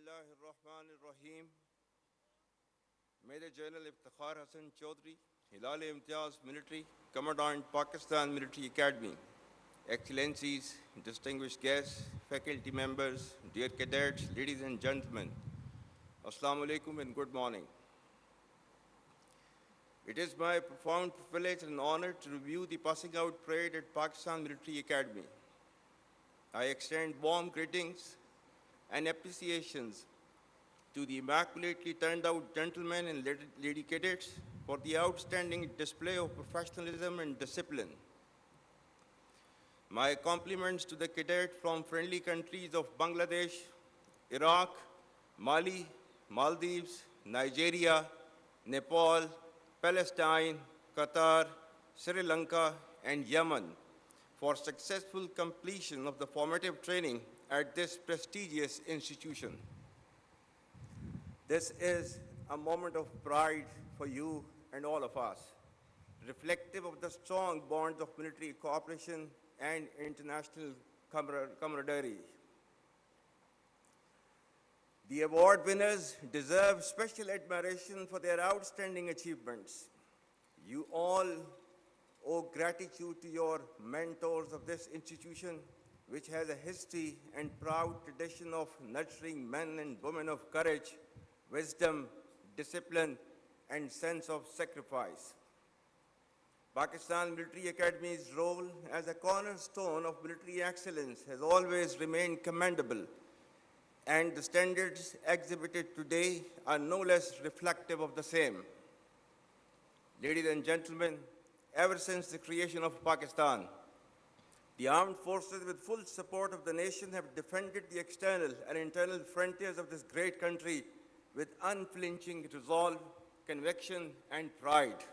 Bismillahirrahmanirrahim. Major General Iftikhar Hassan Chaudhry, Hilal Imtiaz Military, Commandant Pakistan Military Academy. Excellencies, distinguished guests, faculty members, dear cadets, ladies and gentlemen, Assalamu alaikum and good morning. It is my profound privilege and honor to review the passing out parade at Pakistan Military Academy. I extend warm greetings and appreciations to the immaculately turned out gentlemen and lady cadets for the outstanding display of professionalism and discipline. My compliments to the cadets from friendly countries of Bangladesh, Iraq, Mali, Maldives, Nigeria, Nepal, Palestine, Qatar, Sri Lanka, and Yemen for successful completion of the formative training at this prestigious institution. This is a moment of pride for you and all of us, reflective of the strong bonds of military cooperation and international camaraderie. The award winners deserve special admiration for their outstanding achievements. You all owe gratitude to your mentors of this institution, which has a history and proud tradition of nurturing men and women of courage, wisdom, discipline, and sense of sacrifice. Pakistan Military Academy's role as a cornerstone of military excellence has always remained commendable, and the standards exhibited today are no less reflective of the same. Ladies and gentlemen, ever since the creation of Pakistan, the armed forces, with full support of the nation, have defended the external and internal frontiers of this great country with unflinching resolve, conviction, and pride.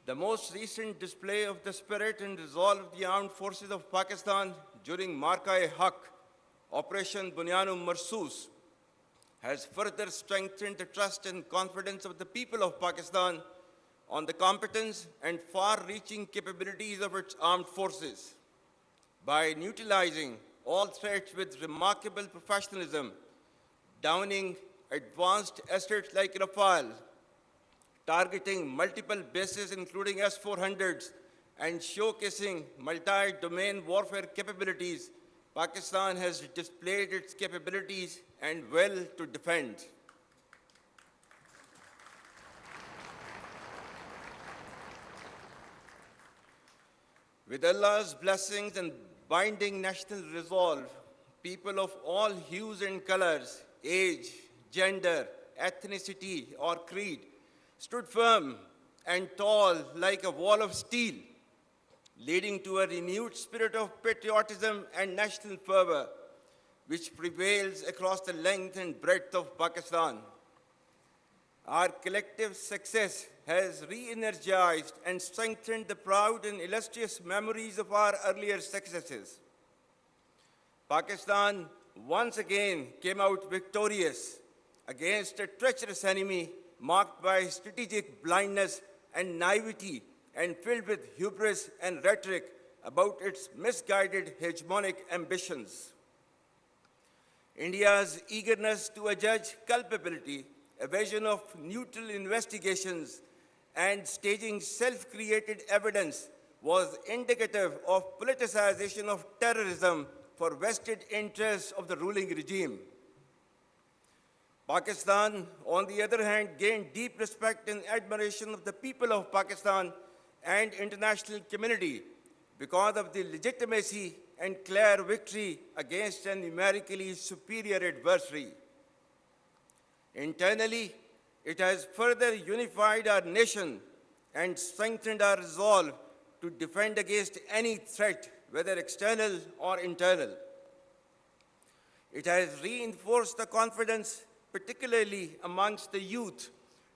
The most recent display of the spirit and resolve of the armed forces of Pakistan during Marka-e-Haq, Operation Bunyan-e Marsus, has further strengthened the trust and confidence of the people of Pakistan on the competence and far-reaching capabilities of its armed forces. By neutralizing all threats with remarkable professionalism, downing advanced assets like Rafale, targeting multiple bases including S-400s, and showcasing multi-domain warfare capabilities, Pakistan has displayed its capabilities and will to defend. With Allah's blessings and binding national resolve, people of all hues and colors, age, gender, ethnicity, or creed stood firm and tall like a wall of steel, leading to a renewed spirit of patriotism and national fervor, which prevails across the length and breadth of Pakistan. Our collective success has re-energized and strengthened the proud and illustrious memories of our earlier successes. Pakistan once again came out victorious against a treacherous enemy marked by strategic blindness and naivety and filled with hubris and rhetoric about its misguided hegemonic ambitions. India's eagerness to adjudge culpability, evasion of neutral investigations, and staging self-created evidence was indicative of politicization of terrorism for vested interests of the ruling regime. Pakistan, on the other hand, gained deep respect and admiration of the people of Pakistan and international community because of the legitimacy and clear victory against a numerically superior adversary. Internally, it has further unified our nation and strengthened our resolve to defend against any threat, whether external or internal. It has reinforced the confidence, particularly amongst the youth,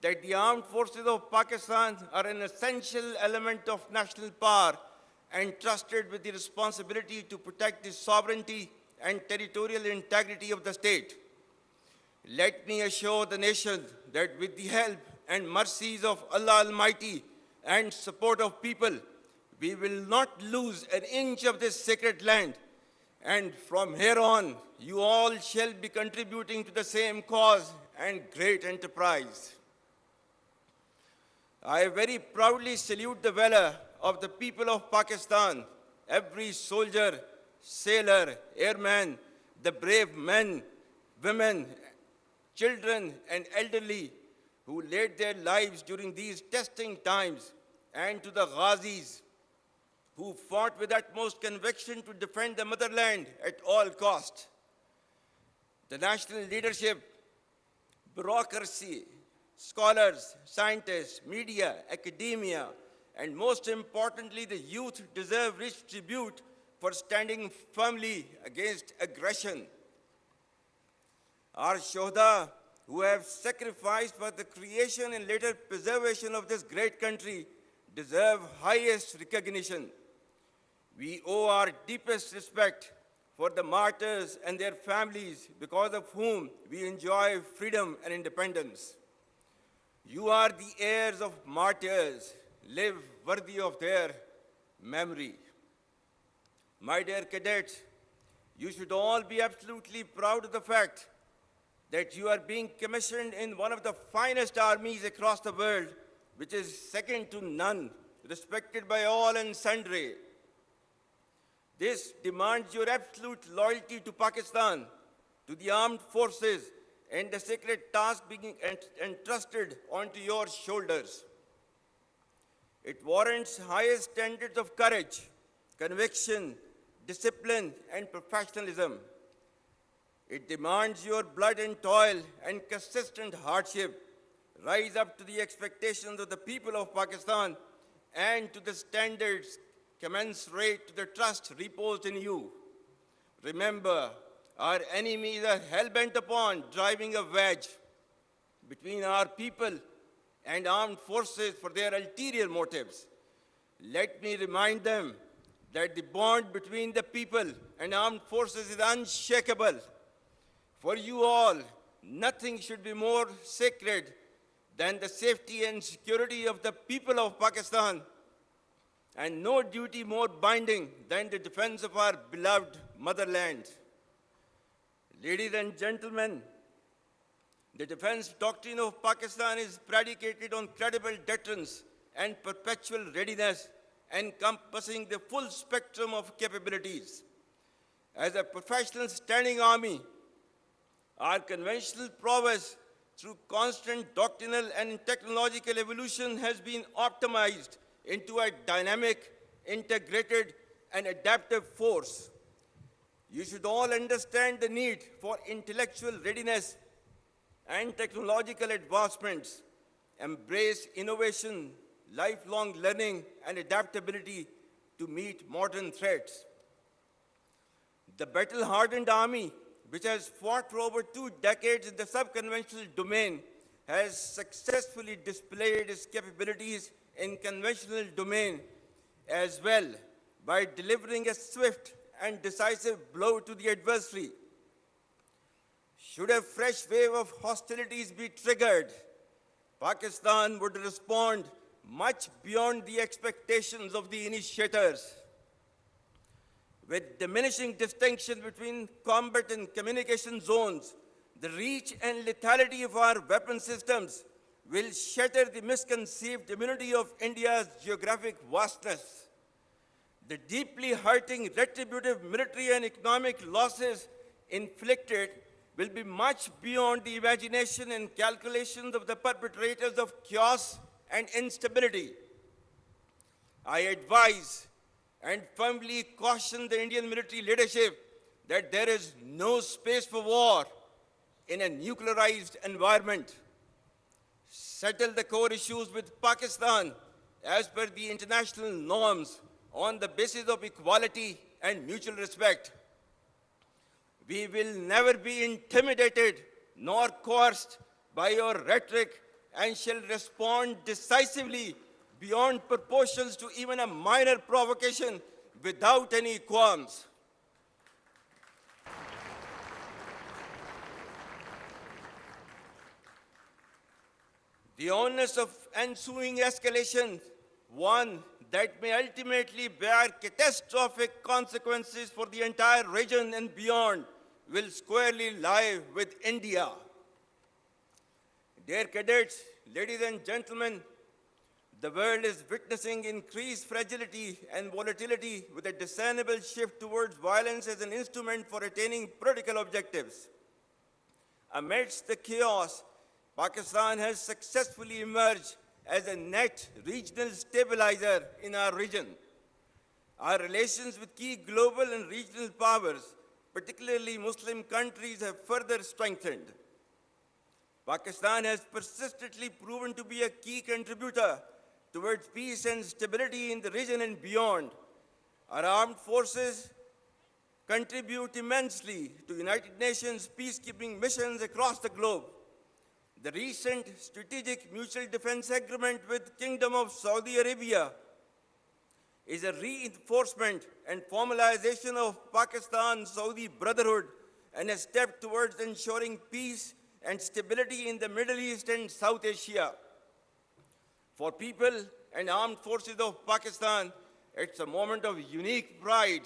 that the armed forces of Pakistan are an essential element of national power and trusted with the responsibility to protect the sovereignty and territorial integrity of the state. Let me assure the nation that with the help and mercies of Allah Almighty and support of people, we will not lose an inch of this sacred land, And from here on, you all shall be contributing to the same cause and great enterprise. I very proudly salute the valor of the people of Pakistan, every soldier, sailor, airman, the brave men, women, children, and elderly who laid their lives during these testing times, and to the Ghazis who fought with utmost conviction to defend the motherland at all cost. The national leadership, bureaucracy, scholars, scientists, media, academia, and most importantly, the youth deserve rich tribute for standing firmly against aggression. Our Shohda, who have sacrificed for the creation and later preservation of this great country, deserve highest recognition. We owe our deepest respect for the martyrs and their families, because of whom we enjoy freedom and independence. You are the heirs of martyrs. Live worthy of their memory. My dear cadets, you should all be absolutely proud of the fact that you are being commissioned in one of the finest armies across the world, which is second to none, respected by all and sundry. This demands your absolute loyalty to Pakistan, to the armed forces, and the sacred task being entrusted onto your shoulders. It warrants highest standards of courage, conviction, discipline, and professionalism. It demands your blood and toil and consistent hardship rise up to the expectations of the people of Pakistan and to the standards commensurate to the trust reposed in you. Remember, our enemies are hell-bent upon driving a wedge between our people and armed forces for their ulterior motives. Let me remind them that the bond between the people and armed forces is unshakable. For you all, nothing should be more sacred than the safety and security of the people of Pakistan, and no duty more binding than the defense of our beloved motherland. Ladies and gentlemen, the defense doctrine of Pakistan is predicated on credible deterrence and perpetual readiness, encompassing the full spectrum of capabilities. As a professional standing army, our conventional prowess through constant doctrinal and technological evolution has been optimized into a dynamic, integrated, and adaptive force. You should all understand the need for intellectual readiness and technological advancements, embrace innovation, lifelong learning, and adaptability to meet modern threats. The battle-hardened army, which has fought for over 2 decades in the sub-conventional domain, has successfully displayed its capabilities in conventional domain as well by delivering a swift and decisive blow to the adversary. Should a fresh wave of hostilities be triggered, Pakistan would respond much beyond the expectations of the initiators. With diminishing distinction between combat and communication zones, the reach and lethality of our weapon systems will shatter the misconceived immunity of India's geographic vastness. The deeply hurting retributive military and economic losses inflicted will be much beyond the imagination and calculations of the perpetrators of chaos and instability. I advise and firmly caution the Indian military leadership that there is no space for war in a nuclearized environment. Settle the core issues with Pakistan as per the international norms on the basis of equality and mutual respect. We will never be intimidated nor coerced by your rhetoric and shall respond decisively beyond proportions to even a minor provocation without any qualms. The onus of ensuing escalation, one, that may ultimately bear catastrophic consequences for the entire region and beyond will squarely lie with India. Dear cadets, ladies and gentlemen, the world is witnessing increased fragility and volatility with a discernible shift towards violence as an instrument for attaining political objectives. Amidst the chaos, Pakistan has successfully emerged as a net regional stabilizer in our region. Our relations with key global and regional powers, particularly Muslim countries, have further strengthened. Pakistan has persistently proven to be a key contributor towards peace and stability in the region and beyond. Our armed forces contribute immensely to United Nations peacekeeping missions across the globe. The recent strategic mutual defense agreement with Kingdom of Saudi Arabia is a reinforcement and formalization of Pakistan-Saudi brotherhood and a step towards ensuring peace and stability in the Middle East and South Asia. For people and armed forces of Pakistan, it's a moment of unique pride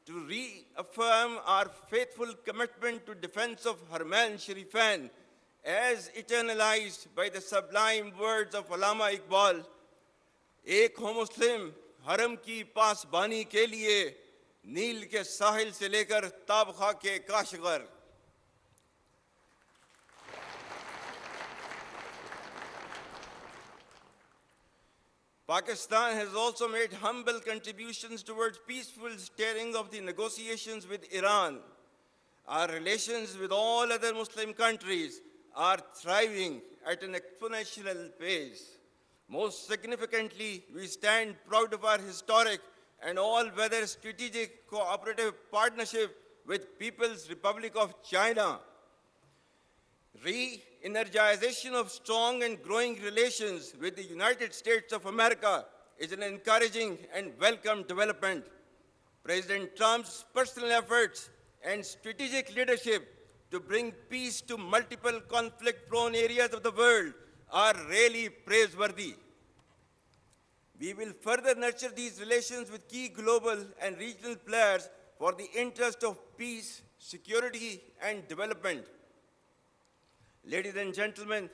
to reaffirm our faithful commitment to defense of Haramain Sharifain, as eternalized by the sublime words of Allama Iqbal, "Ek ho Muslim, haram ki pasbani ke liye, Neel ke sahil se lekar Tabkha ke Kashgar." Pakistan has also made humble contributions towards peaceful steering of the negotiations with Iran. Our relations with all other Muslim countries are thriving at an exponential pace. Most significantly, we stand proud of our historic and all-weather strategic cooperative partnership with People's Republic of China. Re-energization of strong and growing relations with the United States of America is an encouraging and welcome development. President Trump's personal efforts and strategic leadership to bring peace to multiple conflict-prone areas of the world are really praiseworthy. We will further nurture these relations with key global and regional players for the interest of peace, security, and development. Ladies and gentlemen,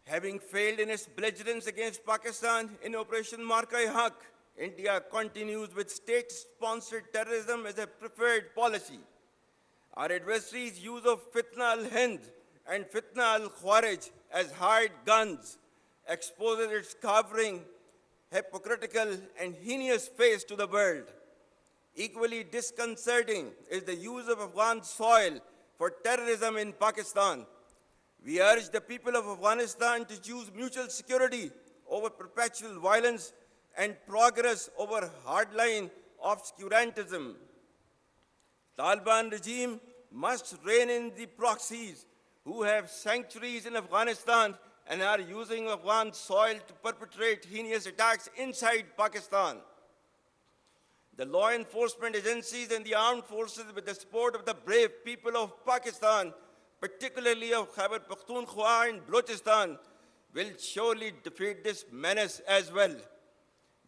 having failed in its belligerence against Pakistan in Operation Marka-e-Haq, India continues with state-sponsored terrorism as a preferred policy. Our adversaries' use of Fitna al-Hind and Fitna al-Khwarij as hired guns exposes its cowering, hypocritical, and heinous face to the world. Equally disconcerting is the use of Afghan soil for terrorism in Pakistan. We urge the people of Afghanistan to choose mutual security over perpetual violence and progress over hardline obscurantism. Taliban regime must rein in the proxies who have sanctuaries in Afghanistan and are using Afghan soil to perpetrate heinous attacks inside Pakistan. The law enforcement agencies and the armed forces, with the support of the brave people of Pakistan, particularly of Khyber Pakhtunkhwa and Balochistan, will surely defeat this menace as well.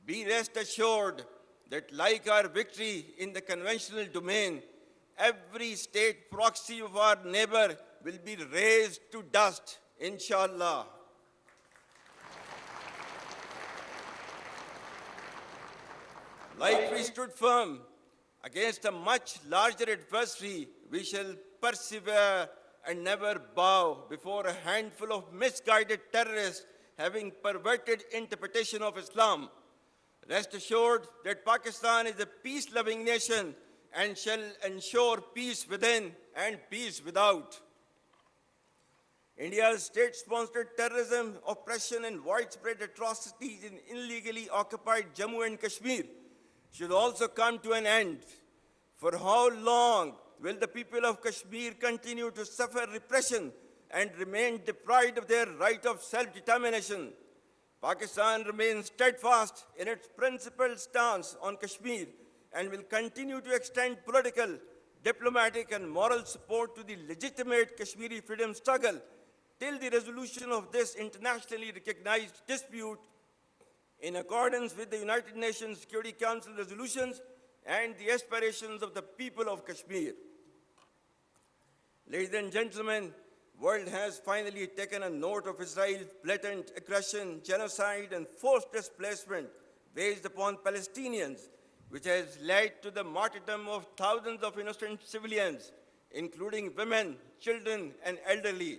Be rest assured that, like our victory in the conventional domain, every state proxy of our neighbor will be razed to dust, inshallah. Like we stood firm against a much larger adversary, we shall persevere and never bow before a handful of misguided terrorists having perverted interpretation of Islam. Rest assured that Pakistan is a peace-loving nation and shall ensure peace within and peace without. India's state-sponsored terrorism, oppression, and widespread atrocities in illegally occupied Jammu and Kashmir should also come to an end. For how long will the people of Kashmir continue to suffer repression and remain deprived of their right of self-determination? Pakistan remains steadfast in its principled stance on Kashmir and will continue to extend political, diplomatic, and moral support to the legitimate Kashmiri freedom struggle till the resolution of this internationally recognized dispute in accordance with the United Nations Security Council resolutions and the aspirations of the people of Kashmir. Ladies and gentlemen, the world has finally taken a note of Israel's blatant aggression, genocide, and forced displacement waged upon Palestinians, which has led to the martyrdom of thousands of innocent civilians, including women, children, and elderly.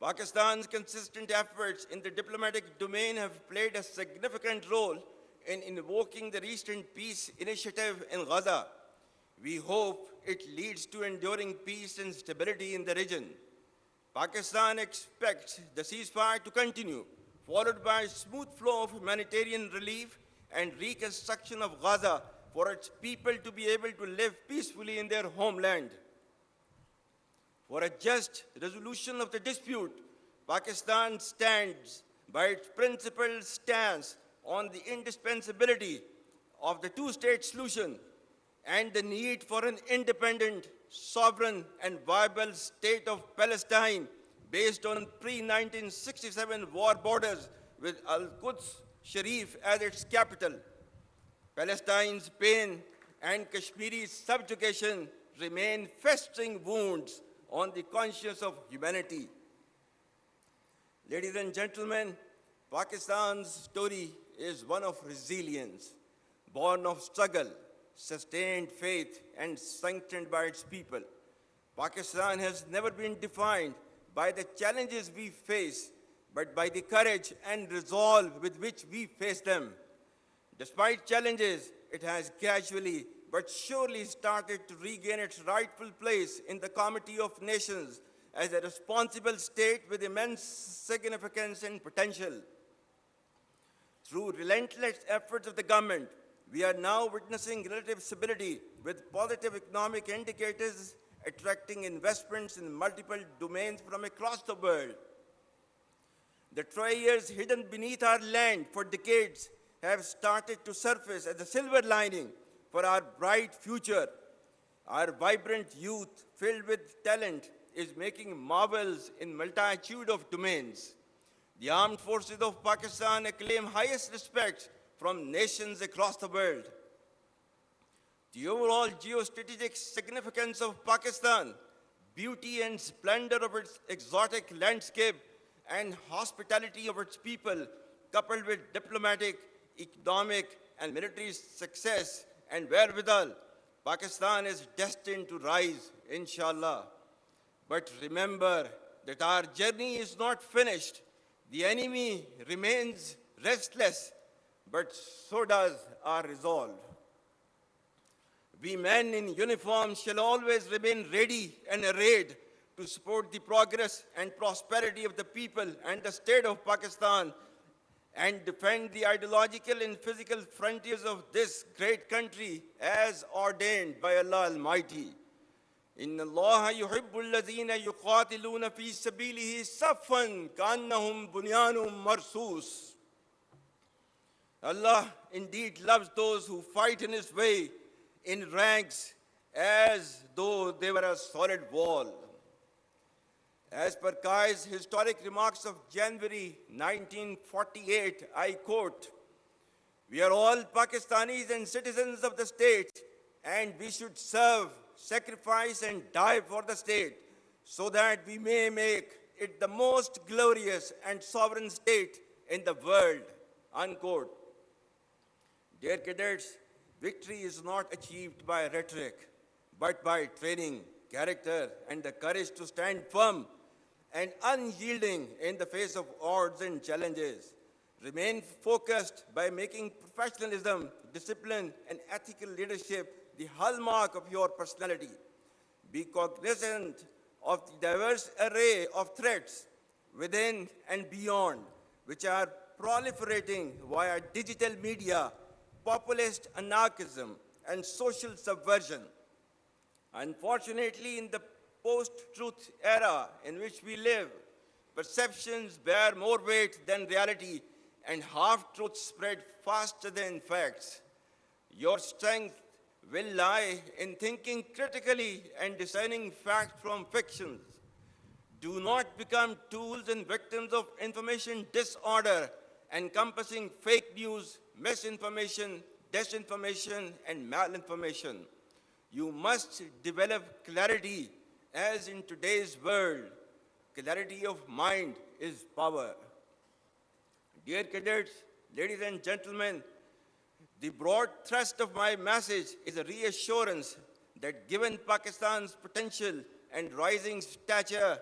Pakistan's consistent efforts in the diplomatic domain have played a significant role in invoking the recent peace initiative in Gaza. We hope it leads to enduring peace and stability in the region. Pakistan expects the ceasefire to continue, followed by a smooth flow of humanitarian relief and reconstruction of Gaza for its people to be able to live peacefully in their homeland. For a just resolution of the dispute, Pakistan stands by its principled stance on the indispensability of the two-state solution and the need for an independent, sovereign, and viable state of Palestine based on pre-1967 war borders with Al-Quds Sharif as its capital. Palestine's pain and Kashmiri's subjugation remain festering wounds on the conscience of humanity. Ladies and gentlemen, Pakistan's story is one of resilience, born of struggle, sustained faith, and sanctioned by its people. Pakistan has never been defined by the challenges we face, but by the courage and resolve with which we face them. Despite challenges, it has gradually but surely started to regain its rightful place in the Committee of Nations as a responsible state with immense significance and potential. Through relentless efforts of the government, we are now witnessing relative stability with positive economic indicators attracting investments in multiple domains from across the world. The treasures hidden beneath our land for decades have started to surface as a silver lining for our bright future. Our vibrant youth, filled with talent, is making marvels in multitude of domains. The armed forces of Pakistan acclaim highest respect from nations across the world. The overall geostrategic significance of Pakistan, beauty and splendor of its exotic landscape, and hospitality of its people, coupled with diplomatic, economic, and military success and wherewithal, Pakistan is destined to rise, inshallah. But remember that our journey is not finished. The enemy remains restless, but so does our resolve. We men in uniform shall always remain ready and arrayed to support the progress and prosperity of the people and the state of Pakistan and defend the ideological and physical frontiers of this great country as ordained by Allah Almighty. Inna Allah yuhibbul ladhina yuqatiluna fi sabilihi saffan ka'annahum bunyanun marsus. Allah indeed loves those who fight in His way in ranks as though they were a solid wall. As per Kai's historic remarks of January 1948, I quote, "We are all Pakistanis and citizens of the state, and we should serve, sacrifice, and die for the state, so that we may make it the most glorious and sovereign state in the world," unquote. Dear cadets, victory is not achieved by rhetoric, but by training, character, and the courage to stand firm and unyielding in the face of odds and challenges. Remain focused by making professionalism, discipline, and ethical leadership the hallmark of your personality. Be cognizant of the diverse array of threats within and beyond, which are proliferating via digital media, populist anarchism, and social subversion. Unfortunately, in the post-truth era in which we live, perceptions bear more weight than reality, and half-truths spread faster than facts. Your strength will lie in thinking critically and discerning fact from fictions. Do not become tools and victims of information disorder encompassing fake news, misinformation, disinformation, and malinformation. You must develop clarity, as in today's world, clarity of mind is power. Dear cadets, ladies and gentlemen, the broad thrust of my message is a reassurance that given Pakistan's potential and rising stature,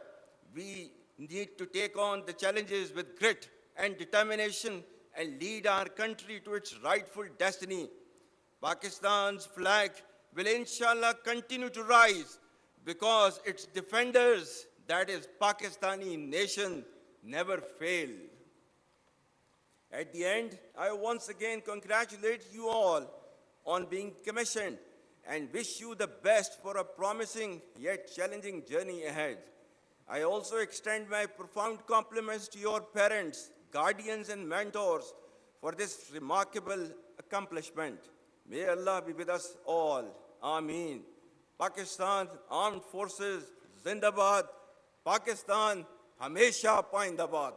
we need to take on the challenges with grit and determination and lead our country to its rightful destiny. Pakistan's flag will inshallah continue to rise because its defenders, that is Pakistani nation, never fail. At the end, I once again congratulate you all on being commissioned and wish you the best for a promising yet challenging journey ahead. I also extend my profound compliments to your parents, guardians, and mentors for this remarkable accomplishment. May Allah be with us all. Ameen. Pakistan Armed Forces, Zindabad. Pakistan, Hamesha Paindabad.